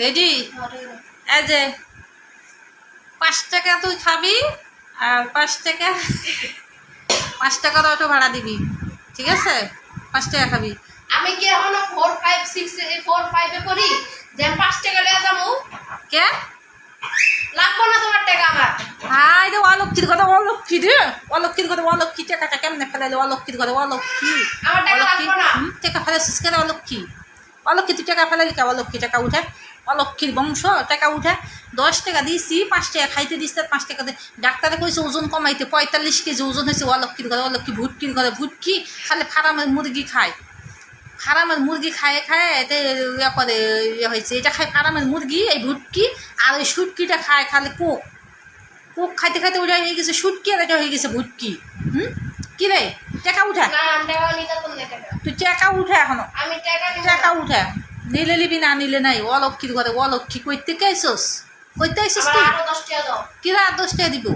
Ready? এই যে 5 টাকা তুই খাবি আর 5 টাকা অটো ভাড়া দিবি, ঠিক আছে? 5 টাকা খাবি। আমি কি এখন 4 5 6 4 5 এ করি যে 5 টাকা লিয়া যামু কে লাগবো না তোমার টাকা আমার। হাই রে অলক্ষীর কথা, অলক্ষী রে, অলক্ষীর কথা, অলক্ষী টাকাটা কেমনে ফেলাইলে? অলক্ষীর কথা, অলক্ষী আমার টাকা লাগবো না। টাকা ফেলাইছিস কেন? অলক্ষী অলক্ষী তুই টাকা ফেলাইলি কে? অলক্ষী টাকা উঠে, অলক্ষীর বংশ টাকা উঠে। 10 টাকা দিয়েছি, 5 টাকা খাইতে দিস, 5 টাকা ডাক্তারে কইছে ওজন কমাইতে, 45 কেজি ওজন হয়েছে। অলক্ষীর ঘরে, অলক্ষী ভুটকির ঘরে, ভুটকি খালি ফার্মের মুরগি খায়, ফার্মের মুরগি খায় খায় এতে ইয়ে করে, ইয়ে হয়েছে। এটা খায় ফার্মের মুরগি, এই ভুটকি। আর ওই সুটকিটা খায় খালি কোক, কোক খাইতে খাইতে ওটা হয়ে গেছে সুটকি, আর এটা হয়ে গেছে ভুটকি। কি রে টাকা উঠা? না আমি টাকা নিতে তো না টাকা। তুই টাকা উঠে এখনো? আমি টাকা নিব টাকা উঠে, নিলে নিবি, না নিলে নাই। অলক্ষীর ঘরে, অলক্ষী কইতে আইসস? কইতে আইসস তুই? আরো 10 টাকা দাও। কিরা 10 টাকা দিব?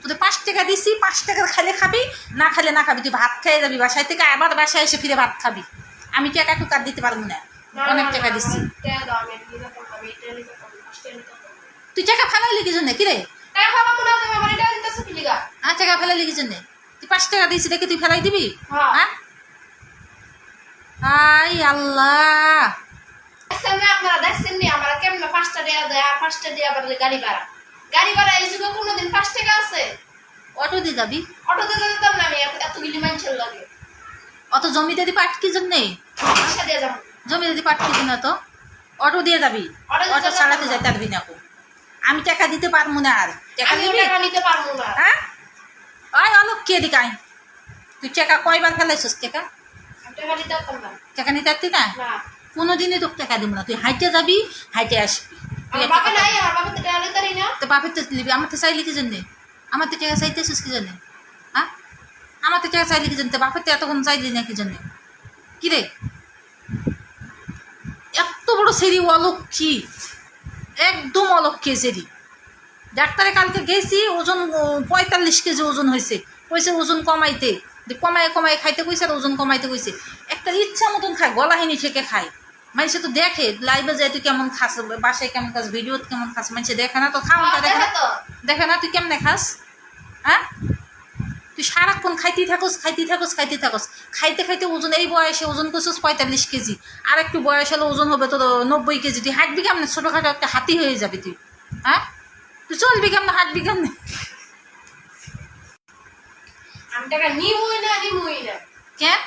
তোদের 5 টাকা দিছি, 5 টাকার খাইলে খাবি, না খাইলে না খাবি। তুই ভাত খাইয়ে যাবি বাসায় থেকে, আবার বাসায় এসে ফিরে ভাত খাবি। আমি টাকা টুকার দিতে পারবো না, অনেক টাকা দিচ্ছি। টাকা দাও, আমি নিতে পারবো, এটা নিতে পারবো, 5 টাকা নিতে পারবো। তুই টাকা ফেলাইলি কি জন্য? কিরে টাকা পাবো না, তুমি আমার এটা দিতেছ কি লিগা? টাকা ফেলাইলি কি জন্য? তুই 5 টাকা দিয়েছি দেখে তুই ফেলাই দিবি? হ্যাঁ। আই আল্লাহ, দেখছেন না আপনারা? দেখছেন নি আমার কেমনে 5 টাকা দেয় আর 5 টাকা দিয়ে আবার গাড়ি ভাড়া। গাড়ি ভাড়া এই যুগে কোনোদিন 5 টাকা আছে? অটো দিয়ে যাবি? অটোতে যেতাম না আমি, এতগুলি মানুষের লাগে। অত জমিদারি পাট কি জন্যে? পয়সা দিয়ে যাবো। জমিদারি পাট কি জন্য? তো অটো দিয়ে যাবি? অটো চালাতে যাইতে পারবি না। আমি টাকা দিতে পারবো না। আর টাকা আমি দিবি? টাকা নিতে পারবো না। হ্যাঁ, ওই অলক্ষী এদিকে আয়। তুই টাকা কয়বার ফেলাইছিস? টাকা আমি টাকা নিতে পারতাম না। টাকা নিতে পারতি না? না। কোনোদিনই তোকে টাকা দিব না। তুই হাইটে যাবি, হাইটে আসবি। তুই আমার একটা বাপে কথা- নাই, আমার বাপে তো টাকা নিতে না। তো বাপের তো নিবি, আমার তো চাইলি কি জন্যে? আমার তো টাকা চাইতেছিস কি জন্যে? হ্যাঁ, আমার তো টাকা চাইলি কি জন্য? বাপের তো এতক্ষণ চাইলি না কি জন্যে? কি রে এত বড় সেরি অলক্ষী, একদম অলক্ষী সেরি। ডাক্তারে কালকে গেছি, ওজন 45 কেজি ওজন হয়েছে। কইছে ওজন কমাইতে, কমায় কমায় খাইতে কইছে, আর ওজন কমাইতে কইছে। একটা ইচ্ছা মতন খায়, গলাহিনী থেকে খায়। মানুষে তো দেখে লাইভে যায় তুই কেমন খাস, বাসায় কেমন খাস, ভিডিও কেমন খাস, মানুষে দেখে না তো? খাওয়াটা দেখে না, দেখে না? তুই কেমনে খাস? হ্যাঁ, তুই সারাক্ষণ খাইতেই থাকস, খাইতেই থাকস, খাইতেই থাকস। খাইতে খাইতে ওজন, এই বয়সে ওজন করছিস 45 কেজি। আর একটু বয়স হলে ওজন হবে তো 90 কেজি। তুই হাঁটবি কেমনে? ছোটোখাটো একটা হাতি হয়ে যাবি তুই। হ্যাঁ, তুই চলবি কেমনে, হাঁটবি কেমনে? আমি টাকা নিবই না। কেন?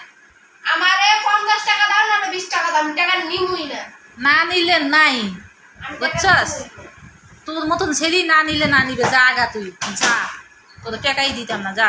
আমারে 50 টাকা দাও না 20 টাকা দাও, আমি টাকা নিবই না। না নিলে নাই, আমি টাকা বুঝছস? নিবই না। তোর মতন ছেড়ি না নিলে না নিবে। যা গা তুই, যা, তোর টাকাই দিতাম না, যা।